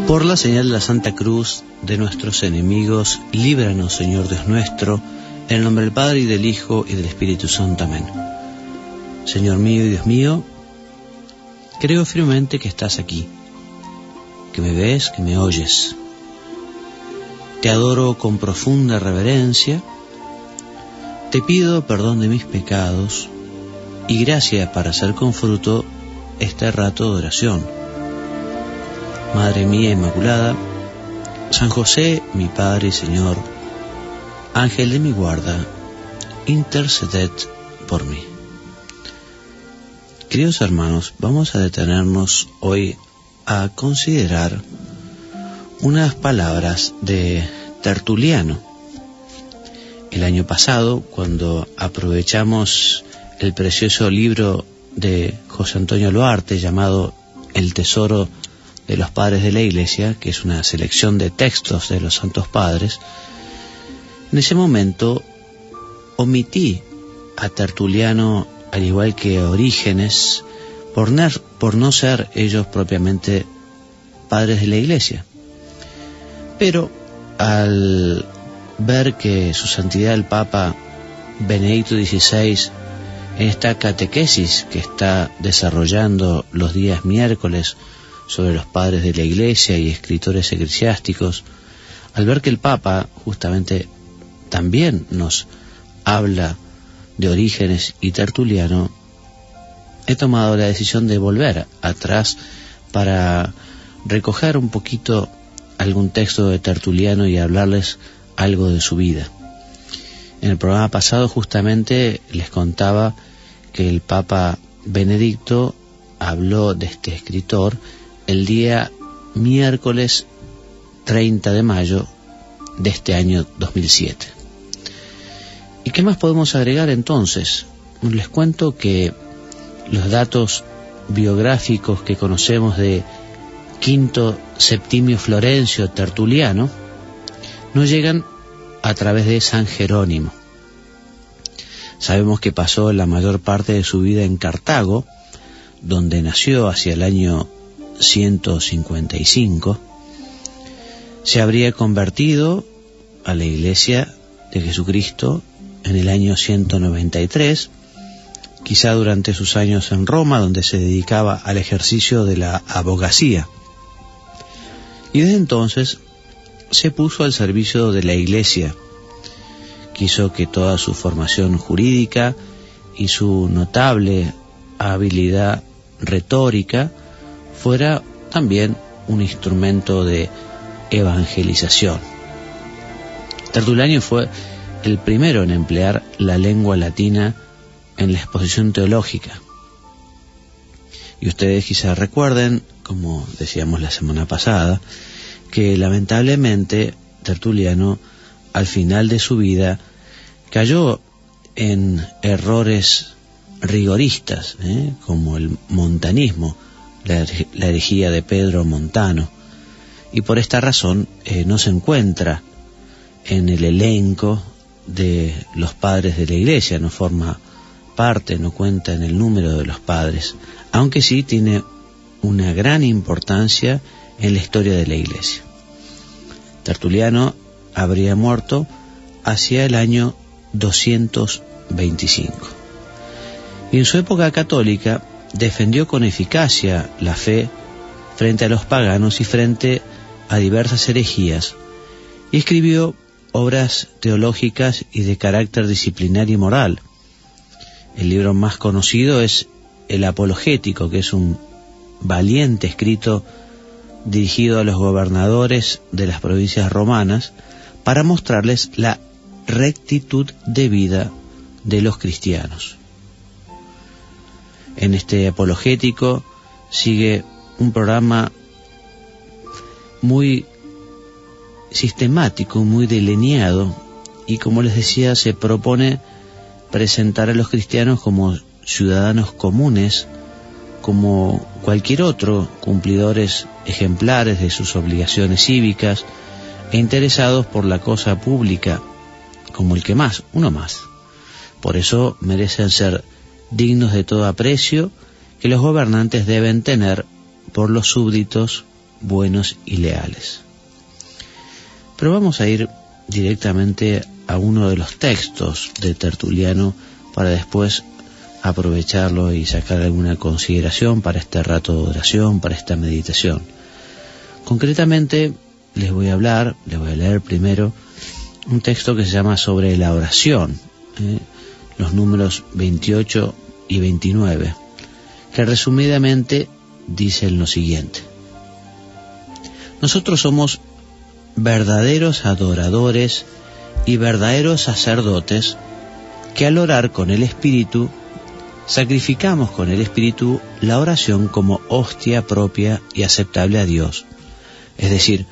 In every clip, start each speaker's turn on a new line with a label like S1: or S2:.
S1: Por la señal de la Santa Cruz de nuestros enemigos, líbranos, Señor Dios nuestro, en el nombre del Padre, y del Hijo, y del Espíritu Santo. Amén. Señor mío y Dios mío, creo firmemente que estás aquí, que me ves, que me oyes. Te adoro con profunda reverencia, te pido perdón de mis pecados y gracia para hacer con fruto este rato de oración. Madre mía Inmaculada, San José, mi Padre y Señor, Ángel de mi guarda, interceded por mí. Queridos hermanos, vamos a detenernos hoy a considerar unas palabras de Tertuliano. El año pasado, cuando aprovechamos el precioso libro de José Antonio Luarte llamado El Tesoro de los Padres de la Iglesia, que es una selección de textos de los Santos Padres, en ese momento omití a Tertuliano, al igual que a Orígenes, por no ser ellos propiamente padres de la Iglesia. Pero al ver que su santidad el Papa Benedicto XVI, en esta catequesis que está desarrollando los días miércoles sobre los padres de la Iglesia y escritores eclesiásticos, al ver que el Papa justamente también nos habla de Orígenes y Tertuliano, he tomado la decisión de volver atrás para recoger un poquito algún texto de Tertuliano y hablarles algo de su vida. En el programa pasado justamente les contaba que el Papa Benedicto habló de este escritor el día miércoles 30 de mayo de este año 2007. ¿Y qué más podemos agregar entonces? Les cuento que los datos biográficos que conocemos de Quinto Septimio Florencio Tertuliano nos llegan a través de San Jerónimo. Sabemos que pasó la mayor parte de su vida en Cartago, donde nació hacia el año 155, se habría convertido a la Iglesia de Jesucristo en el año 193, quizá durante sus años en Roma, donde se dedicaba al ejercicio de la abogacía. Y desde entonces se puso al servicio de la Iglesia. Quiso que toda su formación jurídica y su notable habilidad retórica fuera también un instrumento de evangelización. Tertuliano fue el primero en emplear la lengua latina en la exposición teológica. Y ustedes quizás recuerden, como decíamos la semana pasada, que lamentablemente Tertuliano al final de su vida cayó en errores rigoristas, como el montanismo, la herejía de Pedro Montano, y por esta razón no se encuentra en el elenco de los padres de la Iglesia, no forma parte, no cuenta en el número de los padres, aunque sí tiene una gran importancia en la historia de la Iglesia. Tertuliano habría muerto hacia el año 225. Y en su época católica defendió con eficacia la fe frente a los paganos y frente a diversas herejías, y escribió obras teológicas y de carácter disciplinario y moral. El libro más conocido es el Apologético, que es un valiente escrito dirigido a los gobernadores de las provincias romanas para mostrarles la rectitud de vida de los cristianos. En este Apologético sigue un programa muy sistemático, muy delineado, y como les decía, se propone presentar a los cristianos como ciudadanos comunes, como cualquier otro, cumplidores ejemplares de sus obligaciones cívicas e interesados por la cosa pública, como el que más, uno más. Por eso merecen ser dignos de todo aprecio que los gobernantes deben tener por los súbditos buenos y leales. Pero vamos a ir directamente a uno de los textos de Tertuliano para después aprovecharlo y sacar alguna consideración para este rato de oración, para esta meditación. Concretamente les voy a leer primero un texto que se llama Sobre la oración, los números 28 y 29, que resumidamente dicen lo siguiente: nosotros somos verdaderos adoradores y verdaderos sacerdotes que al orar con el Espíritu, sacrificamos con el Espíritu la oración como hostia propia y aceptable a Dios, es decir,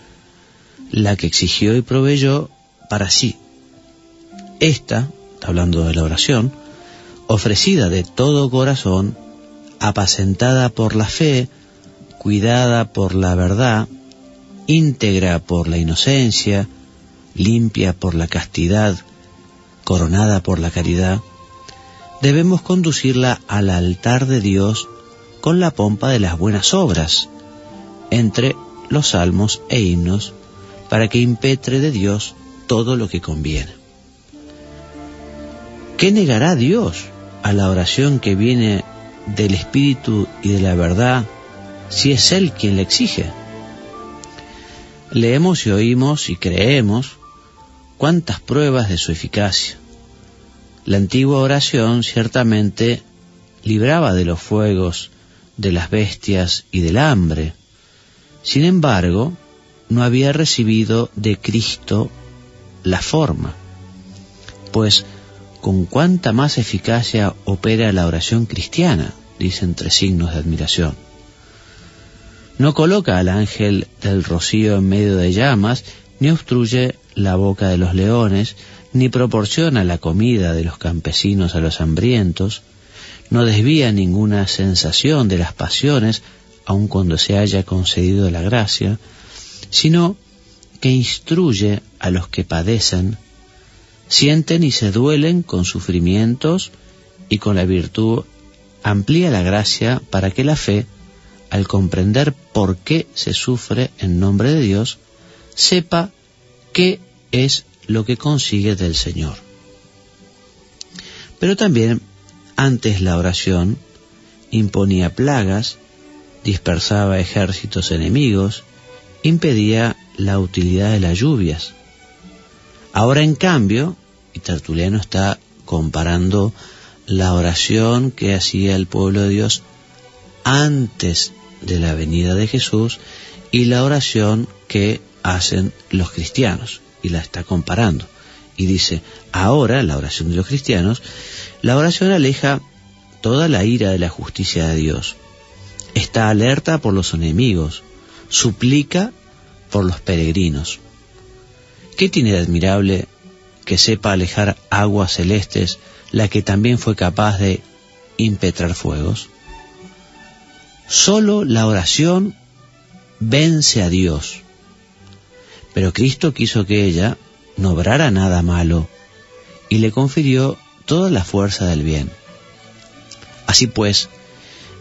S1: la que exigió y proveyó para sí. Esta, hablando de la oración, ofrecida de todo corazón, apacentada por la fe, cuidada por la verdad, íntegra por la inocencia, limpia por la castidad, coronada por la caridad, debemos conducirla al altar de Dios con la pompa de las buenas obras, entre los salmos e himnos, para que impetre de Dios todo lo que conviene. ¿Qué negará Dios a la oración que viene del Espíritu y de la verdad si es Él quien la exige? Leemos y oímos y creemos cuántas pruebas de su eficacia. La antigua oración ciertamente libraba de los fuegos, de las bestias y del hambre. Sin embargo, no había recibido de Cristo la forma, pues con cuánta más eficacia opera la oración cristiana, dice entre signos de admiración. No coloca al ángel del rocío en medio de llamas, ni obstruye la boca de los leones, ni proporciona la comida de los campesinos a los hambrientos, no desvía ninguna sensación de las pasiones, aun cuando se haya concedido la gracia, sino que instruye a los que padecen, sienten y se duelen con sufrimientos, y con la virtud amplía la gracia para que la fe, al comprender por qué se sufre en nombre de Dios, sepa qué es lo que consigue del Señor. Pero también, antes la oración imponía plagas, dispersaba ejércitos enemigos, impedía la utilidad de las lluvias. Ahora, en cambio, y Tertuliano está comparando la oración que hacía el pueblo de Dios antes de la venida de Jesús y la oración que hacen los cristianos, y la está comparando. Y dice, ahora, la oración de los cristianos, la oración aleja toda la ira de la justicia de Dios, está alerta por los enemigos, suplica por los peregrinos. ¿Qué tiene de admirable que sepa alejar aguas celestes la que también fue capaz de impetrar fuegos? Solo la oración vence a Dios, pero Cristo quiso que ella no obrara nada malo y le confirió toda la fuerza del bien. Así pues,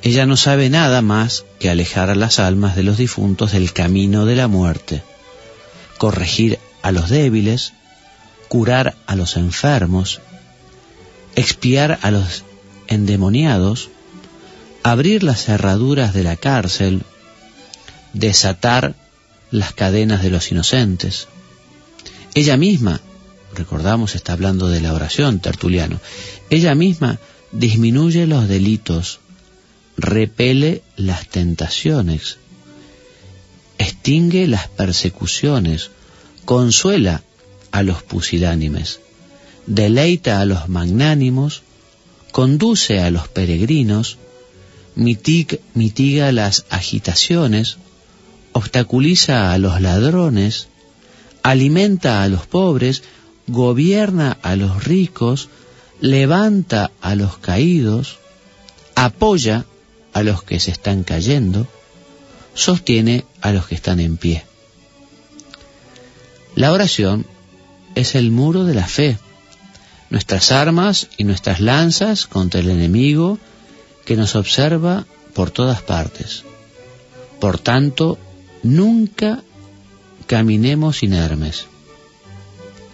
S1: ella no sabe nada más que alejar a las almas de los difuntos del camino de la muerte, corregir a los débiles, curar a los enfermos, expiar a los endemoniados, abrir las cerraduras de la cárcel, desatar las cadenas de los inocentes. Ella misma, recordamos, está hablando de la oración, Tertuliano, ella misma disminuye los delitos, repele las tentaciones, extingue las persecuciones, consuela a los pusilánimes, deleita a los magnánimos, conduce a los peregrinos, mitiga las agitaciones, obstaculiza a los ladrones, alimenta a los pobres, gobierna a los ricos, levanta a los caídos, apoya a los que se están cayendo, sostiene a los que están en pie. La oración es el muro de la fe, nuestras armas y nuestras lanzas contra el enemigo que nos observa por todas partes. Por tanto, nunca caminemos inermes.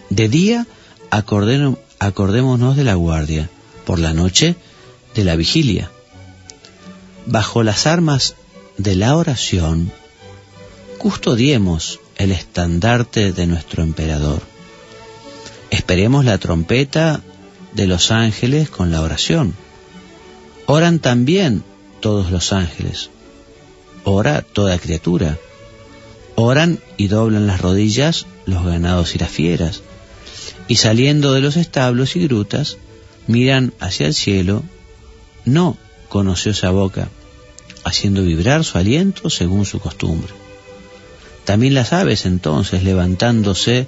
S1: De día acordémonos de la guardia, por la noche de la vigilia. Bajo las armas de la oración, custodiemos el estandarte de nuestro emperador. Esperemos la trompeta de los ángeles con la oración. Oran también todos los ángeles. Ora toda criatura. Oran y doblan las rodillas los ganados y las fieras. Y saliendo de los establos y grutas, miran hacia el cielo, no con ociosa boca, haciendo vibrar su aliento según su costumbre. También las aves entonces, levantándose,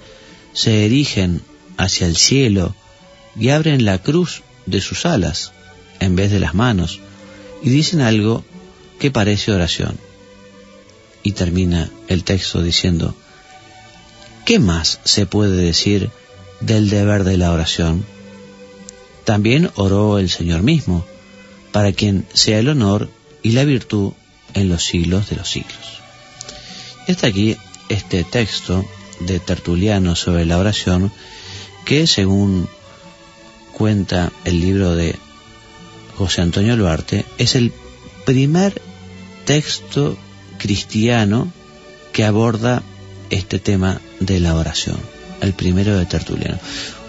S1: se erigen hacia el cielo y abren la cruz de sus alas en vez de las manos y dicen algo que parece oración. Y termina el texto diciendo: ¿qué más se puede decir del deber de la oración? También oró el Señor mismo, para quien sea el honor y la virtud en los siglos de los siglos. Y hasta aquí este texto de Tertuliano sobre la oración, que según cuenta el libro de José Antonio Luarte, es el primer texto cristiano que aborda este tema de la oración, el primero de Tertuliano.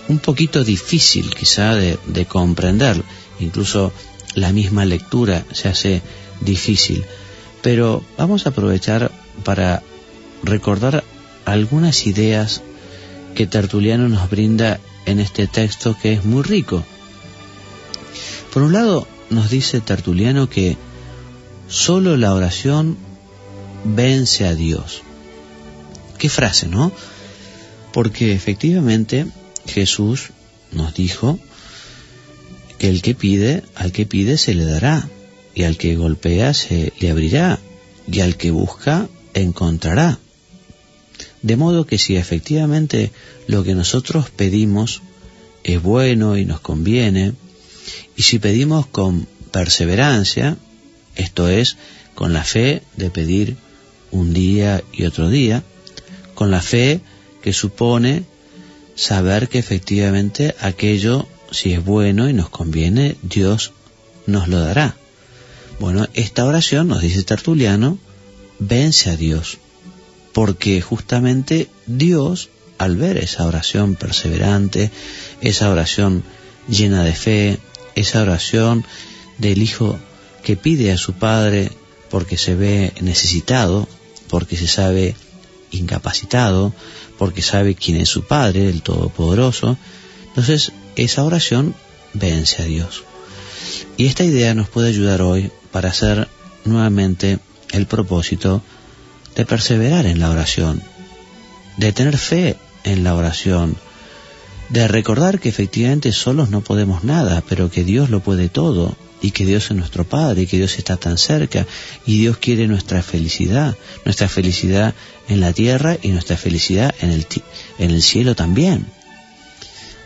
S1: Un poquito difícil quizá de comprender, incluso la misma lectura se hace difícil, pero vamos a aprovechar para recordar algunas ideas que Tertuliano nos brinda en este texto, que es muy rico. Por un lado, nos dice Tertuliano que solo la oración vence a Dios. Qué frase, ¿no? Porque efectivamente Jesús nos dijo que el que pide, al que pide se le dará, y al que golpea se le abrirá, y al que busca encontrará. De modo que si efectivamente lo que nosotros pedimos es bueno y nos conviene, y si pedimos con perseverancia, esto es, con la fe de pedir un día y otro día, con la fe que supone saber que efectivamente aquello, si es bueno y nos conviene, Dios nos lo dará. Bueno, esta oración, nos dice Tertuliano, vence a Dios, porque justamente Dios, al ver esa oración perseverante, esa oración llena de fe, esa oración del hijo que pide a su padre porque se ve necesitado, porque se sabe incapacitado, porque sabe quién es su Padre, el Todopoderoso, entonces esa oración vence a Dios. Y esta idea nos puede ayudar hoy para hacer nuevamente el propósito de perseverar en la oración, de tener fe en la oración, de recordar que efectivamente solos no podemos nada, pero que Dios lo puede todo, y que Dios es nuestro Padre, y que Dios está tan cerca, y Dios quiere nuestra felicidad en la tierra y nuestra felicidad en el cielo también.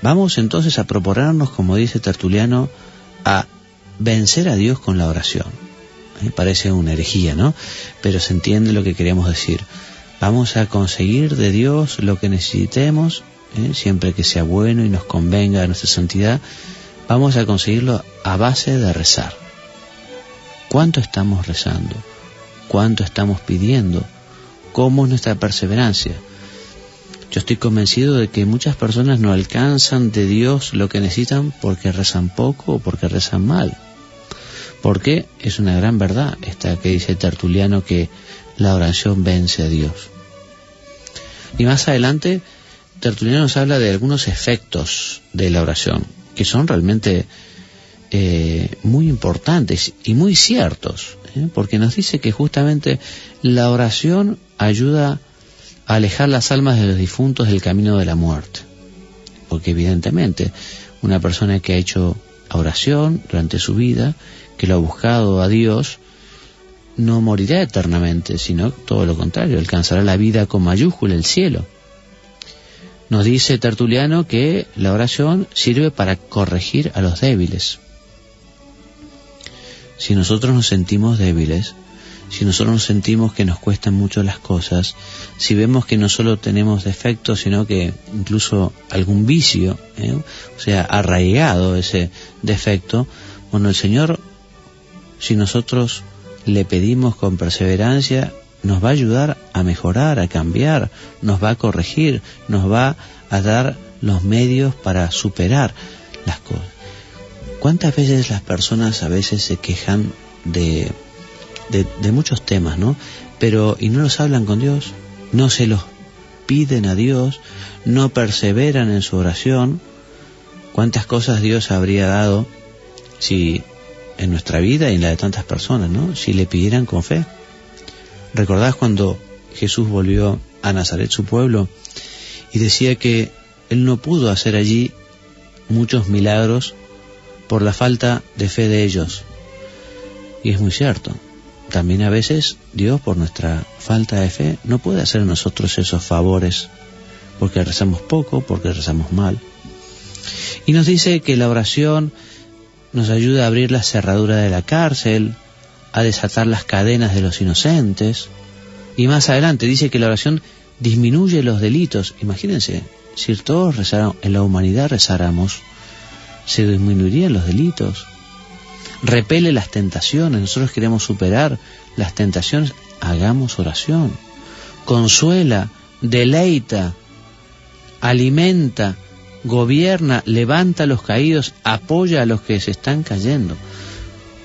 S1: Vamos entonces a proponernos, como dice Tertuliano, a vencer a Dios con la oración. Parece una herejía, ¿no? Pero se entiende lo que queremos decir. Vamos a conseguir de Dios lo que necesitemos, siempre que sea bueno y nos convenga a nuestra santidad. Vamos a conseguirlo a base de rezar. ¿Cuánto estamos rezando? ¿Cuánto estamos pidiendo? ¿Cómo es nuestra perseverancia? Yo estoy convencido de que muchas personas no alcanzan de Dios lo que necesitan porque rezan poco o porque rezan mal. Porque es una gran verdad esta que dice Tertuliano, que la oración vence a Dios. Y más adelante Tertuliano nos habla de algunos efectos de la oración, que son realmente muy importantes y muy ciertos, porque nos dice que justamente la oración ayuda a alejar las almas de los difuntos del camino de la muerte, porque evidentemente una persona que ha hecho oración durante su vida, que lo ha buscado a Dios, no morirá eternamente, sino todo lo contrario, alcanzará la vida con mayúscula, el cielo. Nos dice Tertuliano que la oración sirve para corregir a los débiles. Si nosotros nos sentimos débiles, si nosotros sentimos que nos cuestan mucho las cosas, si vemos que no solo tenemos defectos, sino que incluso algún vicio, o sea, arraigado ese defecto, bueno, el Señor, si nosotros le pedimos con perseverancia, nos va a ayudar a mejorar, a cambiar, nos va a corregir, nos va a dar los medios para superar las cosas. ¿Cuántas veces las personas a veces se quejan de muchos temas, ¿no? Pero, y no los hablan con Dios, no se los piden a Dios, no perseveran en su oración? ¿Cuántas cosas Dios habría dado si en nuestra vida y en la de tantas personas, ¿no? Si le pidieran con fe? ¿Recordás cuando Jesús volvió a Nazaret, su pueblo, y decía que Él no pudo hacer allí muchos milagros por la falta de fe de ellos? Y es muy cierto. También a veces Dios, por nuestra falta de fe, no puede hacer a nosotros esos favores, porque rezamos poco, porque rezamos mal. Y nos dice que la oración nos ayuda a abrir la cerradura de la cárcel, a desatar las cadenas de los inocentes. Y más adelante dice que la oración disminuye los delitos. Imagínense, si todos en la humanidad rezáramos, se disminuirían los delitos. Repele las tentaciones. Nosotros queremos superar las tentaciones, hagamos oración. Consuela, deleita, alimenta, gobierna, levanta a los caídos, apoya a los que se están cayendo.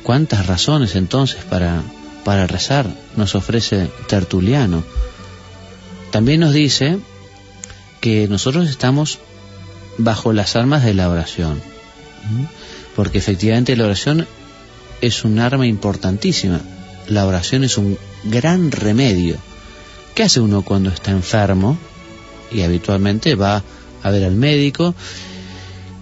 S1: ¿Cuántas razones entonces para rezar nos ofrece Tertuliano? También nos dice que nosotros estamos bajo las armas de la oración, porque efectivamente la oración es un arma importantísima. La oración es un gran remedio. ¿Qué hace uno cuando está enfermo? Y habitualmente va a ver al médico,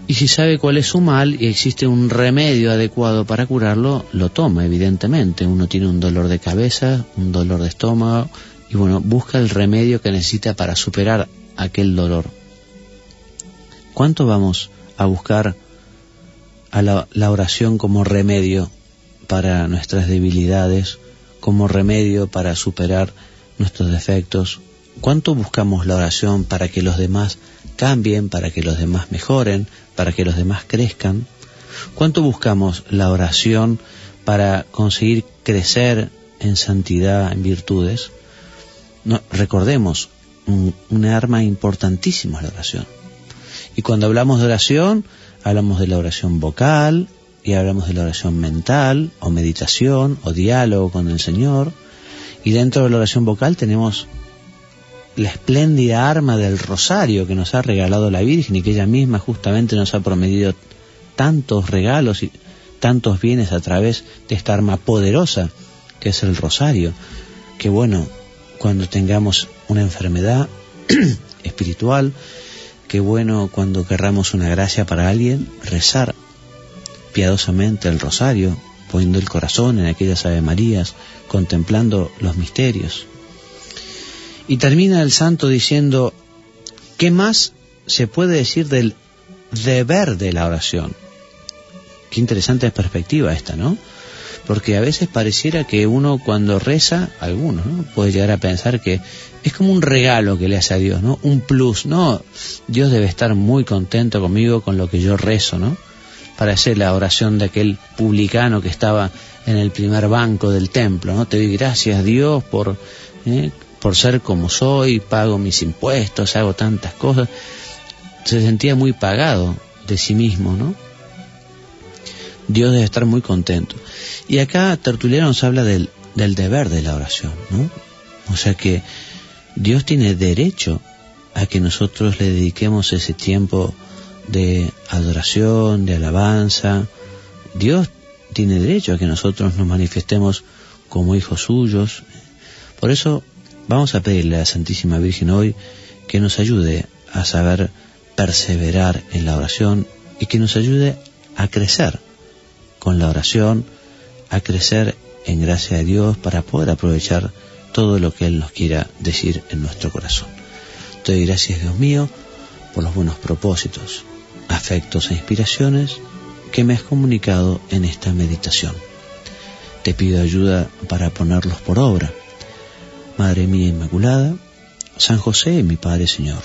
S1: y si sabe cuál es su mal y existe un remedio adecuado para curarlo, lo toma, evidentemente. Uno tiene un dolor de cabeza, un dolor de estómago, y bueno, busca el remedio que necesita para superar aquel dolor. ¿Cuánto vamos a buscar a la oración como remedio para nuestras debilidades, como remedio para superar nuestros defectos? ¿Cuánto buscamos la oración para que los demás cambien, para que los demás mejoren, para que los demás crezcan? ¿Cuánto buscamos la oración para conseguir crecer en santidad, en virtudes? No, recordemos, una arma importantísima es la oración. Y cuando hablamos de oración, hablamos de la oración vocal, y hablamos de la oración mental, o meditación, o diálogo con el Señor. Y dentro de la oración vocal tenemos la espléndida arma del rosario que nos ha regalado la Virgen, y que ella misma justamente nos ha prometido tantos regalos y tantos bienes a través de esta arma poderosa que es el rosario. Que bueno, cuando tengamos una enfermedad espiritual, qué bueno cuando querramos una gracia para alguien, rezar piadosamente el rosario, poniendo el corazón en aquellas Ave Marías, contemplando los misterios. Y termina el santo diciendo, ¿qué más se puede decir del deber de la oración? Qué interesante perspectiva esta, ¿no? Porque a veces pareciera que uno cuando reza, algunos, ¿no?, puede llegar a pensar que es como un regalo que le hace a Dios, ¿no? Un plus, ¿no? Dios debe estar muy contento conmigo con lo que yo rezo, ¿no? Parece la oración de aquel publicano que estaba en el primer banco del templo, ¿no? Te doy gracias, Dios, por ser como soy, pago mis impuestos, hago tantas cosas. Se sentía muy pagado de sí mismo, ¿no? Dios debe estar muy contento. Y acá Tertuliano nos habla del deber de la oración, ¿no? O sea que Dios tiene derecho a que nosotros le dediquemos ese tiempo de adoración, de alabanza. Dios tiene derecho a que nosotros nos manifestemos como hijos suyos. Por eso vamos a pedirle a la Santísima Virgen hoy que nos ayude a saber perseverar en la oración y que nos ayude a crecer con la oración, a crecer en gracia de Dios para poder aprovechar todo lo que Él nos quiera decir en nuestro corazón. Te doy gracias, Dios mío, por los buenos propósitos, afectos e inspiraciones que me has comunicado en esta meditación. te pido ayuda para ponerlos por obra. Madre mía Inmaculada, San José, mi Padre Señor,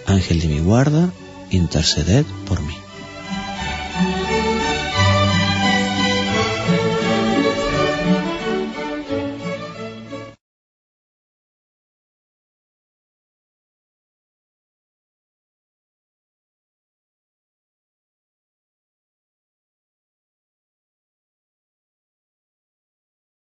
S1: Ángel de mi guarda, interceded por mí.